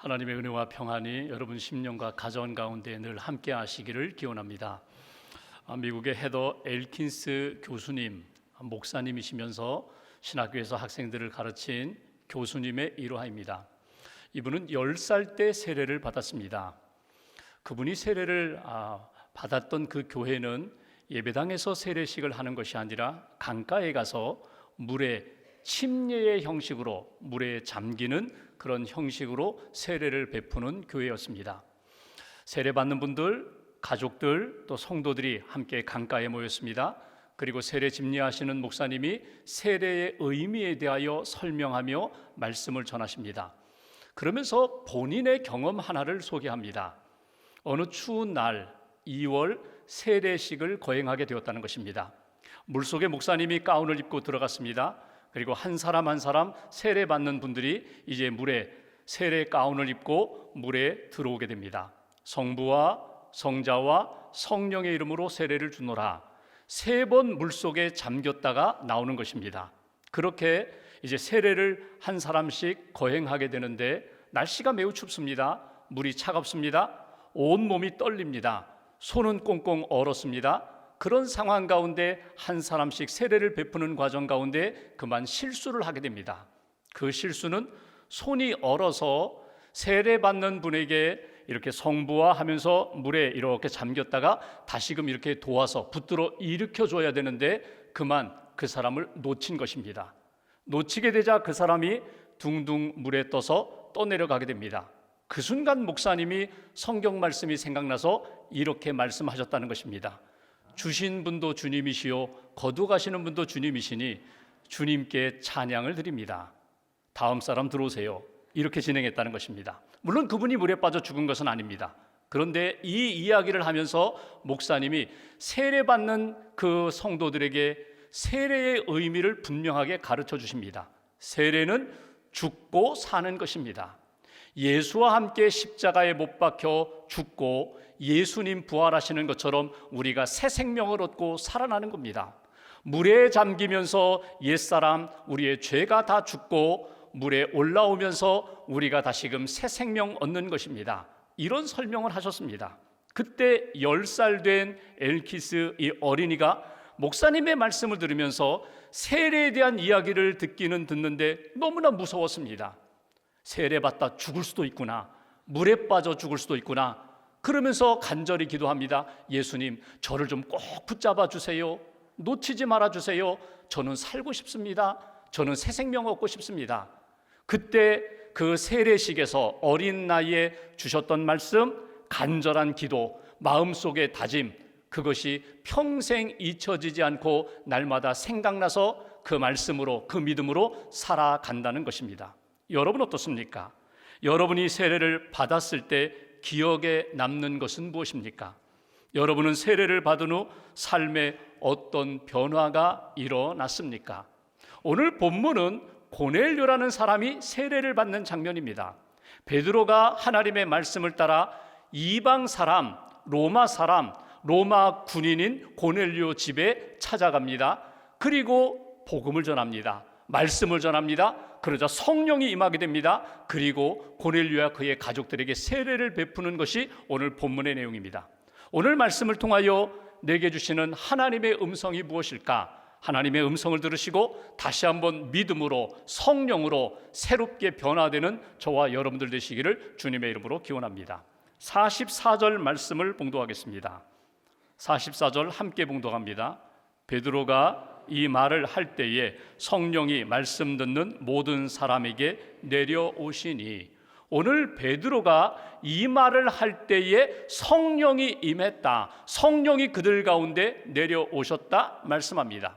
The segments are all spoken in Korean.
하나님의 은혜와 평안이 여러분 심령과 가정 가운데 늘 함께 하시기를 기원합니다. 미국의 헤더 엘킨스 교수님, 목사님이시면서 신학교에서 학생들을 가르친 교수님의 일화입니다. 이분은 10살 때 세례를 받았습니다. 그분이 세례를 받았던 그 교회는 예배당에서 세례식을 하는 것이 아니라 강가에 가서 물에 침례의 형식으로 물에 잠기는 그런 형식으로 세례를 베푸는 교회였습니다. 세례받는 분들, 가족들, 또 성도들이 함께 강가에 모였습니다. 그리고 세례 집례하시는 목사님이 세례의 의미에 대하여 설명하며 말씀을 전하십니다. 그러면서 본인의 경험 하나를 소개합니다. 어느 추운 날 2월 세례식을 거행하게 되었다는 것입니다. 물속에 목사님이 가운을 입고 들어갔습니다. 그리고 한 사람 한 사람 세례받는 분들이 이제 물에 세례 가운을 입고 물에 들어오게 됩니다. 성부와 성자와 성령의 이름으로 세례를 주노라. 3번 물속에 잠겼다가 나오는 것입니다. 그렇게 이제 세례를 한 사람씩 거행하게 되는데 날씨가 매우 춥습니다. 물이 차갑습니다. 온몸이 떨립니다. 손은 꽁꽁 얼었습니다. 그런 상황 가운데 한 사람씩 세례를 베푸는 과정 가운데 그만 실수를 하게 됩니다. 그 실수는 손이 얼어서 세례받는 분에게 이렇게 성부와 하면서 물에 이렇게 잠겼다가 다시금 이렇게 도와서 붙들어 일으켜줘야 되는데 그만 그 사람을 놓친 것입니다. 놓치게 되자 그 사람이 둥둥 물에 떠서 떠내려가게 됩니다. 그 순간 목사님이 성경 말씀이 생각나서 이렇게 말씀하셨다는 것입니다. 주신 분도 주님이시요 거두가시는 분도 주님이시니 주님께 찬양을 드립니다. 다음 사람 들어오세요. 이렇게 진행했다는 것입니다. 물론 그분이 물에 빠져 죽은 것은 아닙니다. 그런데 이 이야기를 하면서 목사님이 세례받는 그 성도들에게 세례의 의미를 분명하게 가르쳐 주십니다. 세례는 죽고 사는 것입니다. 예수와 함께 십자가에 못 박혀 죽고 예수님 부활하시는 것처럼 우리가 새 생명을 얻고 살아나는 겁니다. 물에 잠기면서 옛사람 우리의 죄가 다 죽고 물에 올라오면서 우리가 다시금 새 생명 얻는 것입니다. 이런 설명을 하셨습니다. 그때 10살 된 엘키스 이 어린이가 목사님의 말씀을 들으면서 세례에 대한 이야기를 듣기는 듣는데 너무나 무서웠습니다. 세례받다 죽을 수도 있구나, 물에 빠져 죽을 수도 있구나, 그러면서 간절히 기도합니다. 예수님, 저를 좀 꼭 붙잡아 주세요. 놓치지 말아 주세요. 저는 살고 싶습니다. 저는 새 생명 얻고 싶습니다. 그때 그 세례식에서 어린 나이에 주셨던 말씀, 간절한 기도, 마음속의 다짐, 그것이 평생 잊혀지지 않고 날마다 생각나서 그 말씀으로, 그 믿음으로 살아간다는 것입니다. 여러분 어떻습니까? 여러분이 세례를 받았을 때 기억에 남는 것은 무엇입니까? 여러분은 세례를 받은 후 삶에 어떤 변화가 일어났습니까? 오늘 본문은 고넬료라는 사람이 세례를 받는 장면입니다. 베드로가 하나님의 말씀을 따라 이방 사람, 로마 군인인 고넬료 집에 찾아갑니다. 그리고 복음을 전합니다. 말씀을 전합니다. 그러자 성령이 임하게 됩니다. 그리고 고넬료와 그의 가족들에게 세례를 베푸는 것이 오늘 본문의 내용입니다. 오늘 말씀을 통하여 내게 주시는 하나님의 음성이 무엇일까? 하나님의 음성을 들으시고 다시 한번 믿음으로 성령으로 새롭게 변화되는 저와 여러분들 되시기를 주님의 이름으로 기원합니다. 44절 말씀을 봉독하겠습니다. 44절 함께 봉독합니다. 베드로가 이 말을 할 때에 성령이 말씀 듣는 모든 사람에게 내려오시니, 오늘 베드로가 이 말을 할 때에 성령이 임했다, 성령이 그들 가운데 내려오셨다 말씀합니다.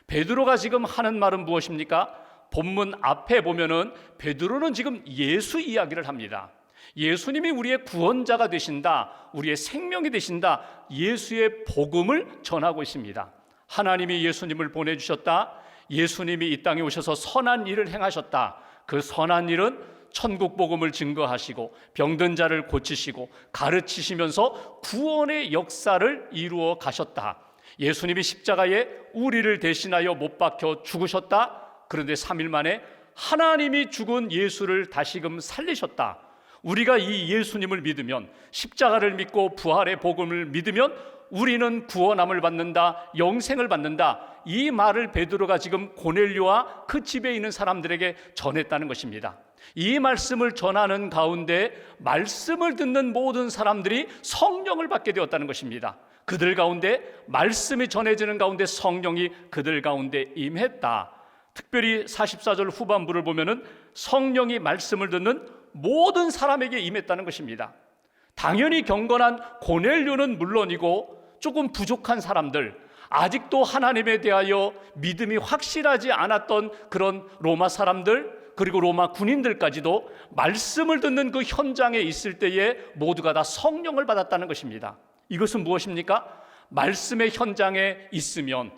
베드로가 지금 하는 말은 무엇입니까? 본문 앞에 보면은 베드로는 지금 예수 이야기를 합니다. 예수님이 우리의 구원자가 되신다, 우리의 생명이 되신다, 예수의 복음을 전하고 있습니다. 하나님이 예수님을 보내주셨다, 예수님이 이 땅에 오셔서 선한 일을 행하셨다, 그 선한 일은 천국 복음을 증거하시고 병든 자를 고치시고 가르치시면서 구원의 역사를 이루어 가셨다. 예수님이 십자가에 우리를 대신하여 못 박혀 죽으셨다. 그런데 3일 만에 하나님이 죽은 예수를 다시금 살리셨다. 우리가 이 예수님을 믿으면, 십자가를 믿고 부활의 복음을 믿으면 우리는 구원함을 받는다, 영생을 받는다. 이 말을 베드로가 지금 고넬료와 그 집에 있는 사람들에게 전했다는 것입니다. 이 말씀을 전하는 가운데 말씀을 듣는 모든 사람들이 성령을 받게 되었다는 것입니다. 그들 가운데 말씀이 전해지는 가운데 성령이 그들 가운데 임했다. 특별히 44절 후반부를 보면은 성령이 말씀을 듣는 모든 사람에게 임했다는 것입니다. 당연히 경건한 고넬료는 물론이고 조금 부족한 사람들, 아직도 하나님에 대하여 믿음이 확실하지 않았던 그런 로마 사람들, 그리고 로마 군인들까지도 말씀을 듣는 그 현장에 있을 때에 모두가 다 성령을 받았다는 것입니다. 이것은 무엇입니까? 말씀의 현장에 있으면,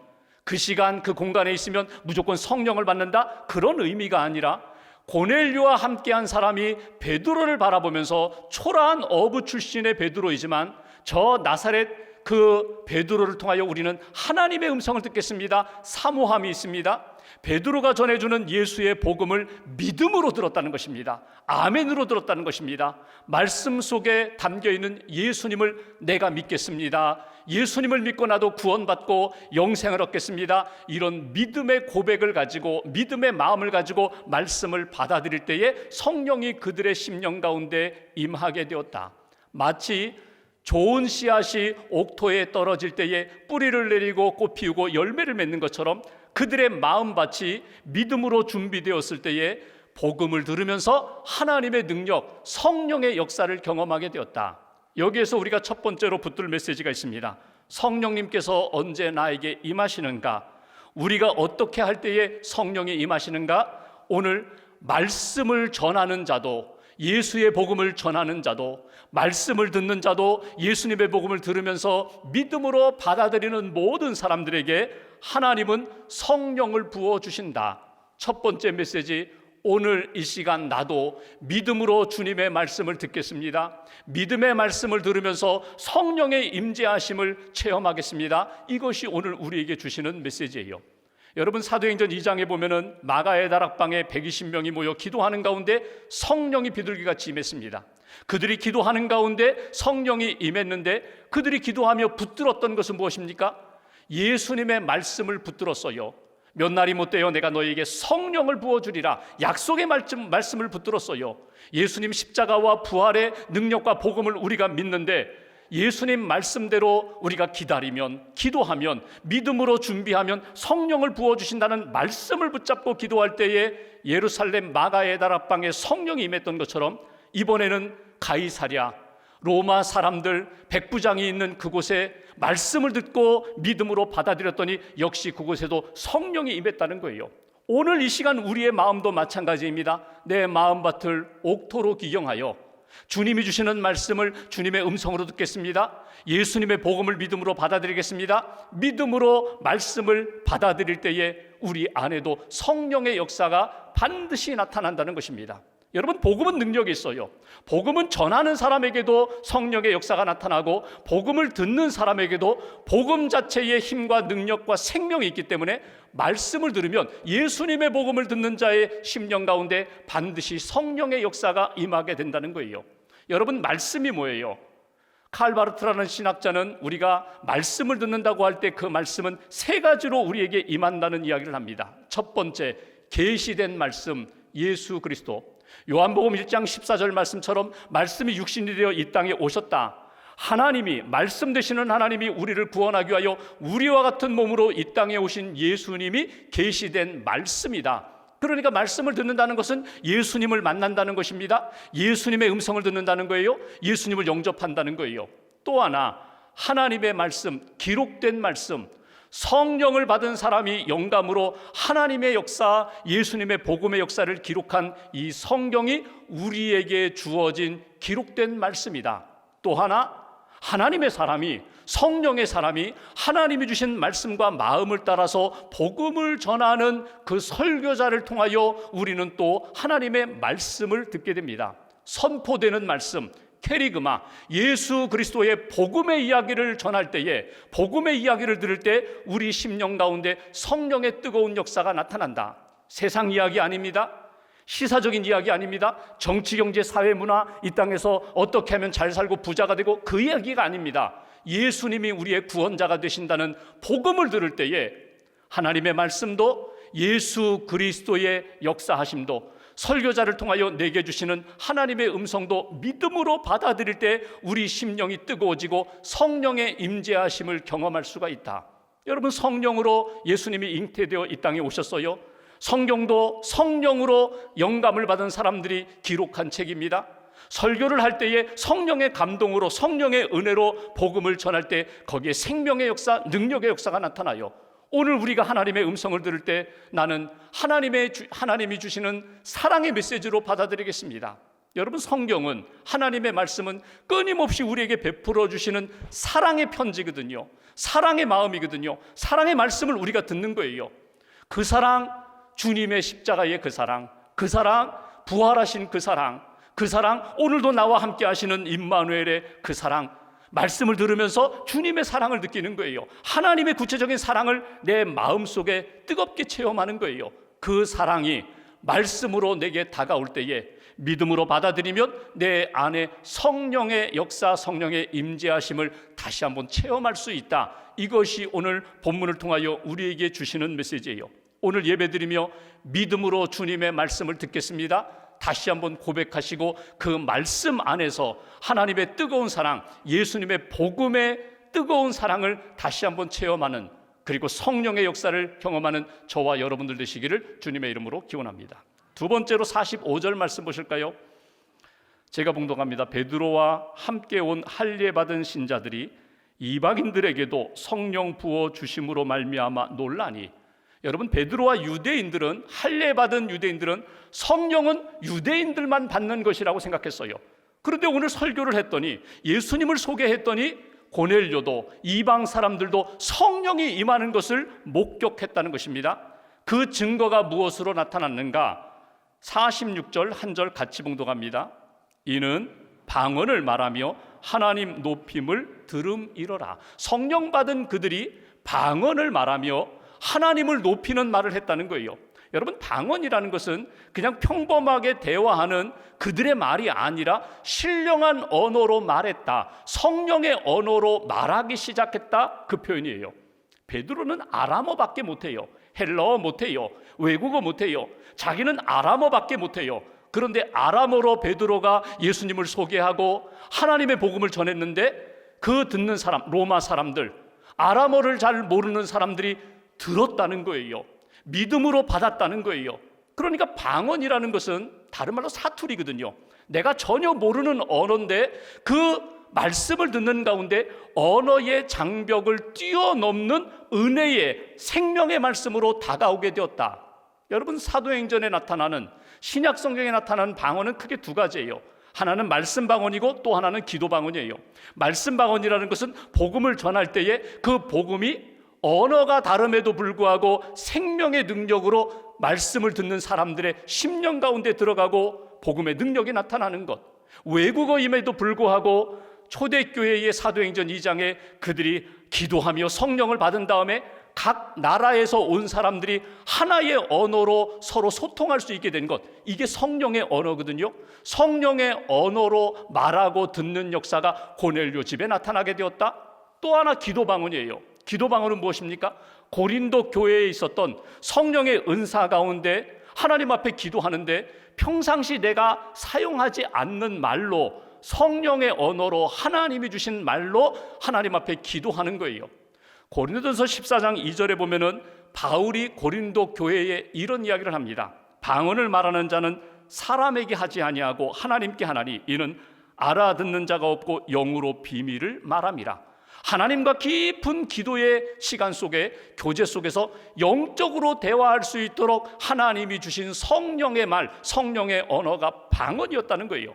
그 시간 그 공간에 있으면 무조건 성령을 받는다, 그런 의미가 아니라 고넬료와 함께한 사람이 베드로를 바라보면서 초라한 어부 출신의 베드로이지만 저 나사렛 그 베드로를 통하여 우리는 하나님의 음성을 듣겠습니다. 사모함이 있습니다. 베드로가 전해주는 예수의 복음을 믿음으로 들었다는 것입니다. 아멘으로 들었다는 것입니다. 말씀 속에 담겨있는 예수님을 내가 믿겠습니다. 예수님을 믿고 나도 구원받고 영생을 얻겠습니다. 이런 믿음의 고백을 가지고, 믿음의 마음을 가지고 말씀을 받아들일 때에 성령이 그들의 심령 가운데 임하게 되었다. 마치 좋은 씨앗이 옥토에 떨어질 때에 뿌리를 내리고 꽃 피우고 열매를 맺는 것처럼 그들의 마음밭이 믿음으로 준비되었을 때에 복음을 들으면서 하나님의 능력, 성령의 역사를 경험하게 되었다. 여기에서 우리가 첫 번째로 붙들 메시지가 있습니다. 성령님께서 언제 나에게 임하시는가? 우리가 어떻게 할 때에 성령이 임하시는가? 오늘 말씀을 전하는 자도, 예수의 복음을 전하는 자도, 말씀을 듣는 자도, 예수님의 복음을 들으면서 믿음으로 받아들이는 모든 사람들에게 하나님은 성령을 부어주신다. 첫 번째 메시지, 오늘 이 시간 나도 믿음으로 주님의 말씀을 듣겠습니다. 믿음의 말씀을 들으면서 성령의 임재하심을 체험하겠습니다. 이것이 오늘 우리에게 주시는 메시지예요. 여러분, 사도행전 2장에 보면은 마가의 다락방에 120명이 모여 기도하는 가운데 성령이 비둘기같이 임했습니다. 그들이 기도하는 가운데 성령이 임했는데 그들이 기도하며 붙들었던 것은 무엇입니까? 예수님의 말씀을 붙들었어요. 몇 날이 못되어 내가 너희에게 성령을 부어주리라, 약속의 말씀을 붙들었어요. 예수님 십자가와 부활의 능력과 복음을 우리가 믿는데 예수님 말씀대로 우리가 기다리면, 기도하면, 믿음으로 준비하면 성령을 부어주신다는 말씀을 붙잡고 기도할 때에 예루살렘 마가의 다락방에 성령이 임했던 것처럼 이번에는 가이사랴, 로마 사람들 백부장이 있는 그곳에 말씀을 듣고 믿음으로 받아들였더니 역시 그곳에도 성령이 임했다는 거예요. 오늘 이 시간 우리의 마음도 마찬가지입니다. 내 마음밭을 옥토로 기경하여 주님이 주시는 말씀을 주님의 음성으로 듣겠습니다. 예수님의 복음을 믿음으로 받아들이겠습니다. 믿음으로 말씀을 받아들일 때에 우리 안에도 성령의 역사가 반드시 나타난다는 것입니다. 여러분, 복음은 능력이 있어요. 복음은 전하는 사람에게도 성령의 역사가 나타나고 복음을 듣는 사람에게도 복음 자체의 힘과 능력과 생명이 있기 때문에 말씀을 들으면 예수님의 복음을 듣는 자의 심령 가운데 반드시 성령의 역사가 임하게 된다는 거예요. 여러분, 말씀이 뭐예요? 칼바르트라는 신학자는 우리가 말씀을 듣는다고 할 때 그 말씀은 세 가지로 우리에게 임한다는 이야기를 합니다. 첫 번째, 계시된 말씀, 예수 그리스도. 요한복음 1장 14절 말씀처럼 말씀이 육신이 되어 이 땅에 오셨다. 하나님이, 말씀 되시는 하나님이 우리를 구원하기 위하여 우리와 같은 몸으로 이 땅에 오신 예수님이 계시된 말씀이다. 그러니까 말씀을 듣는다는 것은 예수님을 만난다는 것입니다. 예수님의 음성을 듣는다는 거예요. 예수님을 영접한다는 거예요. 또 하나, 하나님의 말씀, 기록된 말씀, 성령을 받은 사람이 영감으로 하나님의 역사, 예수님의 복음의 역사를 기록한 이 성경이 우리에게 주어진 기록된 말씀이다. 또 하나, 하나님의 사람이, 성령의 사람이 하나님이 주신 말씀과 마음을 따라서 복음을 전하는 그 설교자를 통하여 우리는 또 하나님의 말씀을 듣게 됩니다. 선포되는 말씀, 캐리그마, 예수 그리스도의 복음의 이야기를 전할 때에, 복음의 이야기를 들을 때 우리 심령 가운데 성령의 뜨거운 역사가 나타난다. 세상 이야기 아닙니다. 시사적인 이야기 아닙니다. 정치, 경제, 사회, 문화, 이 땅에서 어떻게 하면 잘 살고 부자가 되고 그 이야기가 아닙니다. 예수님이 우리의 구원자가 되신다는 복음을 들을 때에 하나님의 말씀도 예수 그리스도의 역사하심도 설교자를 통하여 내게 주시는 하나님의 음성도 믿음으로 받아들일 때 우리 심령이 뜨거워지고 성령의 임재하심을 경험할 수가 있다. 여러분, 성령으로 예수님이 잉태되어 이 땅에 오셨어요. 성경도 성령으로 영감을 받은 사람들이 기록한 책입니다. 설교를 할 때에 성령의 감동으로, 성령의 은혜로 복음을 전할 때 거기에 생명의 역사, 능력의 역사가 나타나요. 오늘 우리가 하나님의 음성을 들을 때 나는 하나님이 주시는 사랑의 메시지로 받아들이겠습니다. 여러분, 성경은, 하나님의 말씀은 끊임없이 우리에게 베풀어 주시는 사랑의 편지거든요. 사랑의 마음이거든요. 사랑의 말씀을 우리가 듣는 거예요. 그 사랑, 주님의 십자가의 그 사랑, 부활하신 그 사랑, 오늘도 나와 함께 하시는 임마누엘의 그 사랑, 말씀을 들으면서 주님의 사랑을 느끼는 거예요. 하나님의 구체적인 사랑을 내 마음속에 뜨겁게 체험하는 거예요. 그 사랑이 말씀으로 내게 다가올 때에 믿음으로 받아들이면 내 안에 성령의 역사, 성령의 임재하심을 다시 한번 체험할 수 있다. 이것이 오늘 본문을 통하여 우리에게 주시는 메시지예요. 오늘 예배드리며 믿음으로 주님의 말씀을 듣겠습니다. 다시 한번 고백하시고 그 말씀 안에서 하나님의 뜨거운 사랑, 예수님의 복음의 뜨거운 사랑을 다시 한번 체험하는, 그리고 성령의 역사를 경험하는 저와 여러분들 되시기를 주님의 이름으로 기원합니다. 두 번째로 45절 말씀 보실까요? 제가 봉독합니다. 베드로와 함께 온 할례 받은 신자들이 이방인들에게도 성령 부어 주심으로 말미암아 놀라니. 여러분, 베드로와 유대인들은, 할례 받은 유대인들은 성령은 유대인들만 받는 것이라고 생각했어요. 그런데 오늘 설교를 했더니, 예수님을 소개했더니 고넬료도, 이방 사람들도 성령이 임하는 것을 목격했다는 것입니다. 그 증거가 무엇으로 나타났는가? 46절 한 절 같이 봉독합니다. 이는 방언을 말하며 하나님 높임을 들음이러라. 성령 받은 그들이 방언을 말하며 하나님을 높이는 말을 했다는 거예요. 여러분, 방언이라는 것은 그냥 평범하게 대화하는 그들의 말이 아니라 신령한 언어로 말했다, 성령의 언어로 말하기 시작했다, 그 표현이에요. 베드로는 아람어밖에 못해요. 헬라어 못해요. 외국어 못해요. 자기는 아람어밖에 못해요. 그런데 아람어로 베드로가 예수님을 소개하고 하나님의 복음을 전했는데 그 듣는 사람, 로마 사람들, 아람어를 잘 모르는 사람들이 들었다는 거예요. 믿음으로 받았다는 거예요. 그러니까 방언이라는 것은 다른 말로 사투리거든요. 내가 전혀 모르는 언어인데 그 말씀을 듣는 가운데 언어의 장벽을 뛰어넘는 은혜의 생명의 말씀으로 다가오게 되었다. 여러분, 사도행전에 나타나는, 신약 성경에 나타나는 방언은 크게 두 가지예요. 하나는 말씀 방언이고 또 하나는 기도 방언이에요. 말씀 방언이라는 것은 복음을 전할 때에 그 복음이 언어가 다름에도 불구하고 생명의 능력으로 말씀을 듣는 사람들의 심령 가운데 들어가고 복음의 능력이 나타나는 것. 외국어임에도 불구하고 초대교회의 사도행전 2장에 그들이 기도하며 성령을 받은 다음에 각 나라에서 온 사람들이 하나의 언어로 서로 소통할 수 있게 된 것, 이게 성령의 언어거든요. 성령의 언어로 말하고 듣는 역사가 고넬료 집에 나타나게 되었다. 또 하나 기도 방언이에요. 기도 방언은 무엇입니까? 고린도 교회에 있었던 성령의 은사 가운데 하나님 앞에 기도하는데 평상시 내가 사용하지 않는 말로, 성령의 언어로, 하나님이 주신 말로 하나님 앞에 기도하는 거예요. 고린도전서 14장 2절에 보면은 바울이 고린도 교회에 이런 이야기를 합니다. 방언을 말하는 자는 사람에게 하지 아니하고 하나님께 하나니 이는 알아듣는 자가 없고 영으로 비밀을 말함이라. 하나님과 깊은 기도의 시간 속에, 교제 속에서 영적으로 대화할 수 있도록 하나님이 주신 성령의 말, 성령의 언어가 방언이었다는 거예요.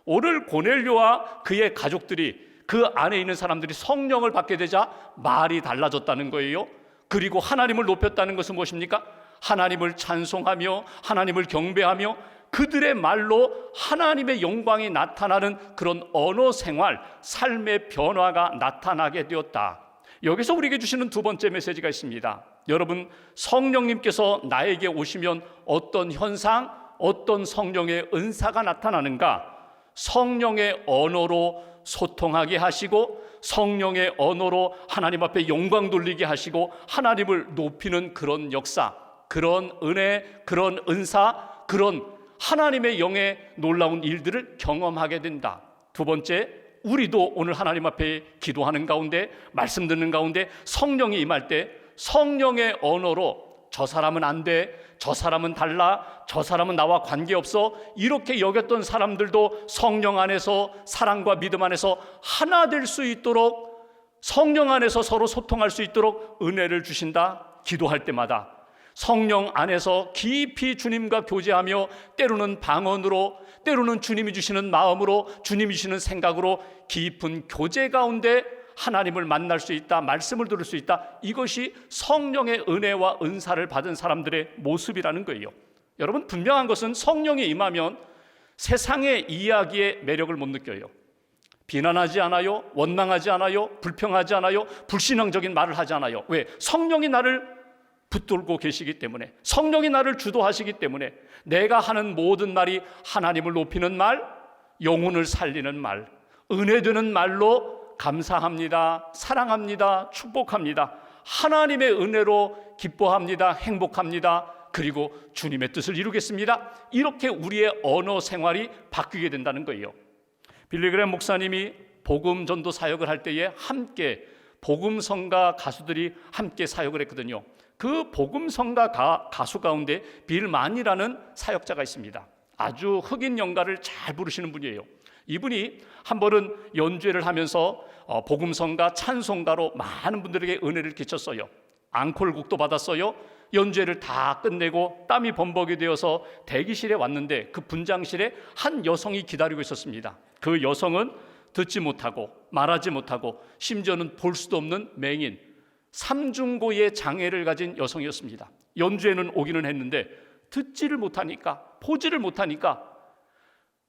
오늘 고넬료와 그의 가족들이, 그 안에 있는 사람들이 성령을 받게 되자 말이 달라졌다는 거예요. 그리고 하나님을 높였다는 것은 무엇입니까? 하나님을 찬송하며 하나님을 경배하며 그들의 말로 하나님의 영광이 나타나는 그런 언어 생활, 삶의 변화가 나타나게 되었다. 여기서 우리에게 주시는 두 번째 메시지가 있습니다. 여러분, 성령님께서 나에게 오시면 어떤 현상, 어떤 성령의 은사가 나타나는가? 성령의 언어로 소통하게 하시고 성령의 언어로 하나님 앞에 영광 돌리게 하시고 하나님을 높이는 그런 역사, 그런 은혜, 그런 은사, 그런 하나님의 영의 놀라운 일들을 경험하게 된다. 두 번째, 우리도 오늘 하나님 앞에 기도하는 가운데, 말씀 듣는 가운데 성령이 임할 때 성령의 언어로 저 사람은 안 돼, 저 사람은 달라, 저 사람은 나와 관계없어, 이렇게 여겼던 사람들도 성령 안에서, 사랑과 믿음 안에서 하나 될 수 있도록, 성령 안에서 서로 소통할 수 있도록 은혜를 주신다. 기도할 때마다 성령 안에서 깊이 주님과 교제하며 때로는 방언으로, 때로는 주님이 주시는 마음으로, 주님이 주시는 생각으로 깊은 교제 가운데 하나님을 만날 수 있다, 말씀을 들을 수 있다. 이것이 성령의 은혜와 은사를 받은 사람들의 모습이라는 거예요. 여러분, 분명한 것은 성령이 임하면 세상의 이야기의 매력을 못 느껴요. 비난하지 않아요, 원망하지 않아요, 불평하지 않아요, 불신앙적인 말을 하지 않아요. 왜? 성령이 나를 붙들고 계시기 때문에, 성령이 나를 주도하시기 때문에 내가 하는 모든 말이 하나님을 높이는 말, 영혼을 살리는 말, 은혜 되는 말로 감사합니다, 사랑합니다, 축복합니다, 하나님의 은혜로 기뻐합니다, 행복합니다, 그리고 주님의 뜻을 이루겠습니다. 이렇게 우리의 언어 생활이 바뀌게 된다는 거예요. 빌리그램 목사님이 복음 전도 사역을 할 때에 함께 복음성가 가수들이 함께 사역을 했거든요. 그 복음성가 가수 가운데 빌 만이라는 사역자가 있습니다. 아주 흑인 연가를 잘 부르시는 분이에요. 이분이 한 번은 연주회를 하면서 복음성가, 찬송가로 많은 분들에게 은혜를 끼쳤어요. 앙콜곡도 받았어요. 연주회를 다 끝내고 땀이 범벅이 되어서 대기실에 왔는데 그 분장실에 한 여성이 기다리고 있었습니다. 그 여성은 듣지 못하고 말하지 못하고 심지어는 볼 수도 없는 맹인, 삼중고의 장애를 가진 여성이었습니다. 연주회는 오기는 했는데 듣지를 못하니까, 보지를 못하니까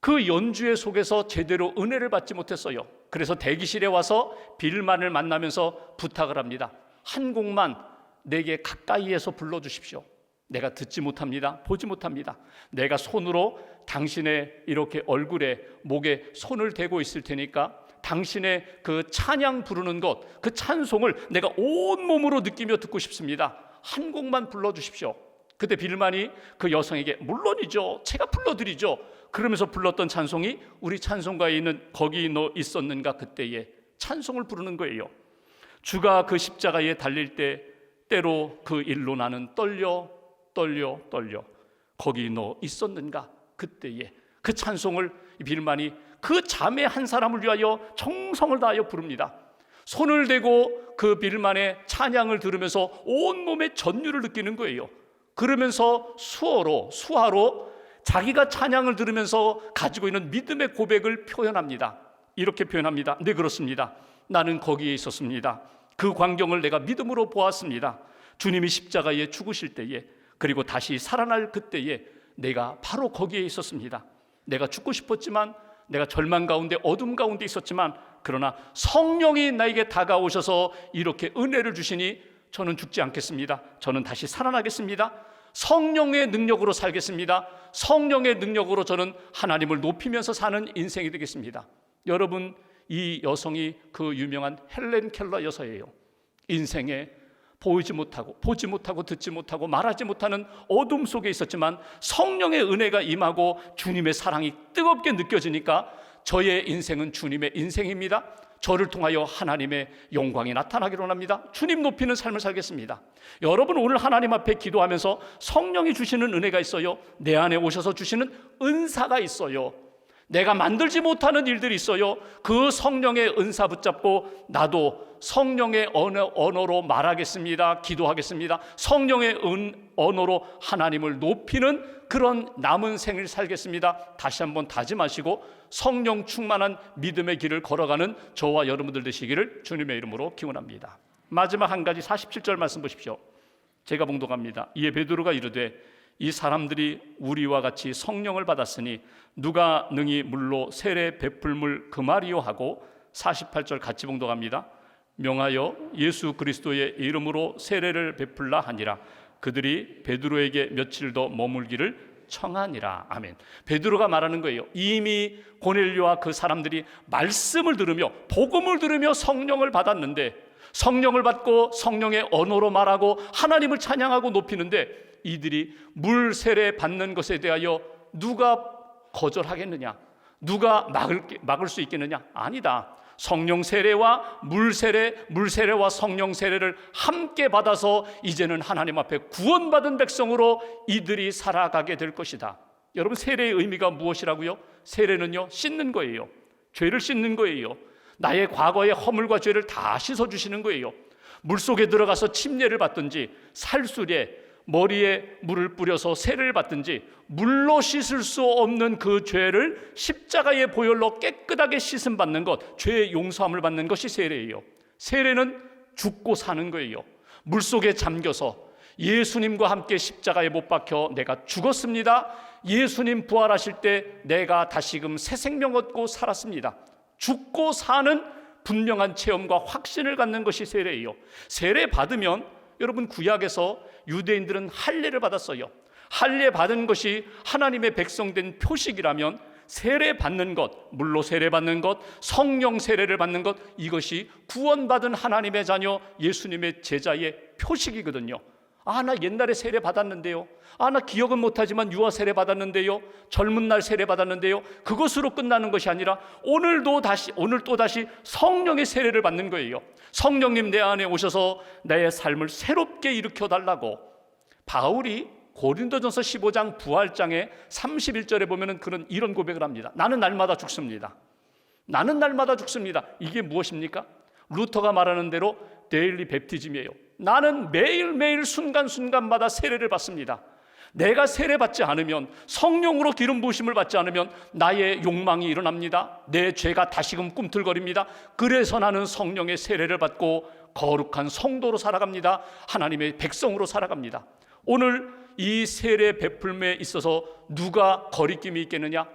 그 연주회 속에서 제대로 은혜를 받지 못했어요. 그래서 대기실에 와서 빌만을 만나면서 부탁을 합니다. 한 곡만 내게 가까이에서 불러주십시오. 내가 듣지 못합니다, 보지 못합니다. 내가 손으로 당신의 이렇게 얼굴에, 목에 손을 대고 있을 테니까 당신의 그 찬양 부르는 것, 그 찬송을 내가 온몸으로 느끼며 듣고 싶습니다. 한 곡만 불러주십시오. 그때 빌만이 그 여성에게 물론이죠, 제가 불러드리죠. 그러면서 불렀던 찬송이 우리 찬송가에 있는 거기 너 있었는가 그때의 찬송을 부르는 거예요. 주가 그 십자가에 달릴 때 때로 그 일로 나는 떨려 거기 너 있었는가 그때에, 그 찬송을 빌만이 그 자매 한 사람을 위하여 정성을 다하여 부릅니다. 손을 대고 그 빌만의 찬양을 들으면서 온몸의 전율을 느끼는 거예요. 그러면서 수화로 자기가 찬양을 들으면서 가지고 있는 믿음의 고백을 표현합니다. 이렇게 표현합니다. 네, 그렇습니다. 나는 거기에 있었습니다. 그 광경을 내가 믿음으로 보았습니다. 주님이 십자가에 죽으실 때에, 그리고 다시 살아날 그때에 내가 바로 거기에 있었습니다. 내가 죽고 싶었지만, 내가 절망 가운데 어둠 가운데 있었지만, 그러나 성령이 나에게 다가오셔서 이렇게 은혜를 주시니 저는 죽지 않겠습니다. 저는 다시 살아나겠습니다. 성령의 능력으로 살겠습니다. 성령의 능력으로 저는 하나님을 높이면서 사는 인생이 되겠습니다. 여러분, 이 여성이 그 유명한 헬렌 켈러 여사예요. 인생에 보지 못하고 듣지 못하고 말하지 못하는 어둠 속에 있었지만 성령의 은혜가 임하고 주님의 사랑이 뜨겁게 느껴지니까 저의 인생은 주님의 인생입니다. 저를 통하여 하나님의 영광이 나타나기로 합니다. 주님 높이는 삶을 살겠습니다. 여러분, 오늘 하나님 앞에 기도하면서 성령이 주시는 은혜가 있어요. 내 안에 오셔서 주시는 은사가 있어요. 내가 만들지 못하는 일들이 있어요. 그 성령의 은사 붙잡고 나도 성령의 언어로 말하겠습니다. 기도하겠습니다. 성령의 언어로 하나님을 높이는 그런 남은 생을 살겠습니다. 다시 한번 다짐하시고 성령 충만한 믿음의 길을 걸어가는 저와 여러분들 되시기를 주님의 이름으로 기원합니다. 마지막 한 가지 47절 말씀 보십시오. 제가 봉독합니다. 이에 베드로가 이르되 이 사람들이 우리와 같이 성령을 받았으니 누가 능히 물로 세례 베풀물 금하리요 하고 48절 같이 봉독합니다. 명하여 예수 그리스도의 이름으로 세례를 베풀라 하니라. 그들이 베드로에게 며칠 더 머물기를 청하니라. 아멘. 베드로가 말하는 거예요. 이미 고넬료와 그 사람들이 말씀을 들으며 복음을 들으며 성령을 받았는데, 성령을 받고 성령의 언어로 말하고 하나님을 찬양하고 높이는데, 이들이 물 세례 받는 것에 대하여 누가 거절하겠느냐? 누가 막을 수 있겠느냐? 아니다. 성령 세례와 물 세례, 물 세례와 성령 세례를 함께 받아서 이제는 하나님 앞에 구원받은 백성으로 이들이 살아가게 될 것이다. 여러분, 세례의 의미가 무엇이라고요? 세례는요, 씻는 거예요. 죄를 씻는 거예요. 나의 과거의 허물과 죄를 다 씻어주시는 거예요. 물속에 들어가서 침례를 받든지, 살수리에 머리에 물을 뿌려서 세례를 받든지, 물로 씻을 수 없는 그 죄를 십자가의 보혈로 깨끗하게 씻음 받는 것, 죄의 용서함을 받는 것이 세례예요. 세례는 죽고 사는 거예요. 물속에 잠겨서 예수님과 함께 십자가에 못 박혀 내가 죽었습니다. 예수님 부활하실 때 내가 다시금 새 생명 얻고 살았습니다. 죽고 사는 분명한 체험과 확신을 갖는 것이 세례예요. 세례 받으면, 여러분, 구약에서 유대인들은 할례를 받았어요. 할례 받은 것이 하나님의 백성된 표식이라면, 세례 받는 것, 물로 세례 받는 것, 성령 세례를 받는 것, 이것이 구원받은 하나님의 자녀 예수님의 제자의 표식이거든요. 나 옛날에 세례 받았는데요. 나 기억은 못하지만 유아 세례 받았는데요. 젊은 날 세례 받았는데요. 그것으로 끝나는 것이 아니라 오늘 또 다시 성령의 세례를 받는 거예요. 성령님 내 안에 오셔서 나의 삶을 새롭게 일으켜 달라고. 바울이 고린도전서 15장 부활장에 31절에 보면은 그런 이런 고백을 합니다. 나는 날마다 죽습니다. 나는 날마다 죽습니다. 이게 무엇입니까? 루터가 말하는 대로 데일리 베프티즘이에요. 나는 매일매일 순간순간마다 세례를 받습니다. 내가 세례받지 않으면, 성령으로 기름 부으심을 받지 않으면 나의 욕망이 일어납니다. 내 죄가 다시금 꿈틀거립니다. 그래서 나는 성령의 세례를 받고 거룩한 성도로 살아갑니다. 하나님의 백성으로 살아갑니다. 오늘 이 세례 베풀매에 있어서 누가 거리낌이 있겠느냐?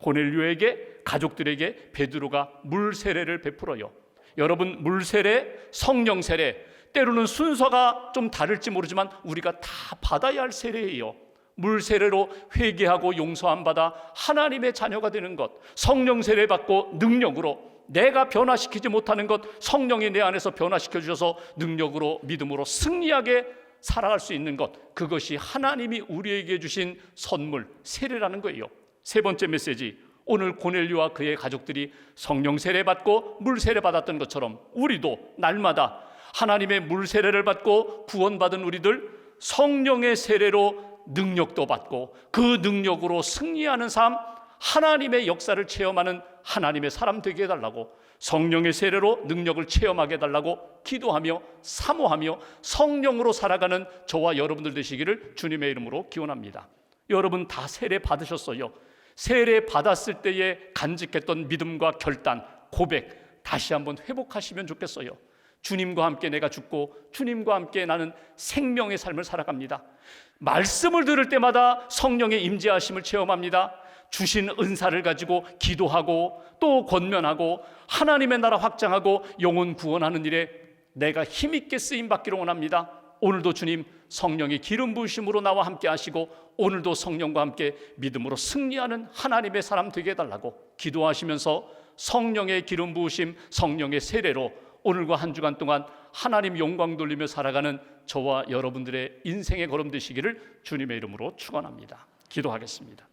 고넬료에게, 가족들에게 베드로가 물 세례를 베풀어요. 여러분, 물 세례, 성령 세례, 때로는 순서가 좀 다를지 모르지만 우리가 다 받아야 할 세례예요. 물 세례로 회개하고 용서함 받아 하나님의 자녀가 되는 것, 성령 세례 받고 능력으로 내가 변화시키지 못하는 것, 성령이 내 안에서 변화시켜 주셔서 능력으로, 믿음으로 승리하게 살아갈 수 있는 것, 그것이 하나님이 우리에게 주신 선물, 세례라는 거예요. 세 번째 메시지, 오늘 고넬료와 그의 가족들이 성령 세례 받고 물 세례 받았던 것처럼 우리도 날마다 하나님의 물 세례를 받고 구원받은 우리들, 성령의 세례로 능력도 받고 그 능력으로 승리하는 삶, 하나님의 역사를 체험하는 하나님의 사람 되게 해달라고, 성령의 세례로 능력을 체험하게 해달라고 기도하며 사모하며 성령으로 살아가는 저와 여러분들 되시기를 주님의 이름으로 기원합니다. 여러분 다 세례 받으셨어요. 세례 받았을 때에 간직했던 믿음과 결단, 고백 다시 한번 회복하시면 좋겠어요. 주님과 함께 내가 죽고 주님과 함께 나는 생명의 삶을 살아갑니다. 말씀을 들을 때마다 성령의 임재하심을 체험합니다. 주신 은사를 가지고 기도하고 또 권면하고 하나님의 나라 확장하고 영혼 구원하는 일에 내가 힘있게 쓰임받기를 원합니다. 오늘도 주님 성령의 기름 부으심으로 나와 함께 하시고 오늘도 성령과 함께 믿음으로 승리하는 하나님의 사람 되게 해달라고 기도하시면서 성령의 기름 부으심, 성령의 세례로 오늘과 한 주간 동안 하나님 영광 돌리며 살아가는 저와 여러분들의 인생의 걸음 되시기를 주님의 이름으로 축원합니다. 기도하겠습니다.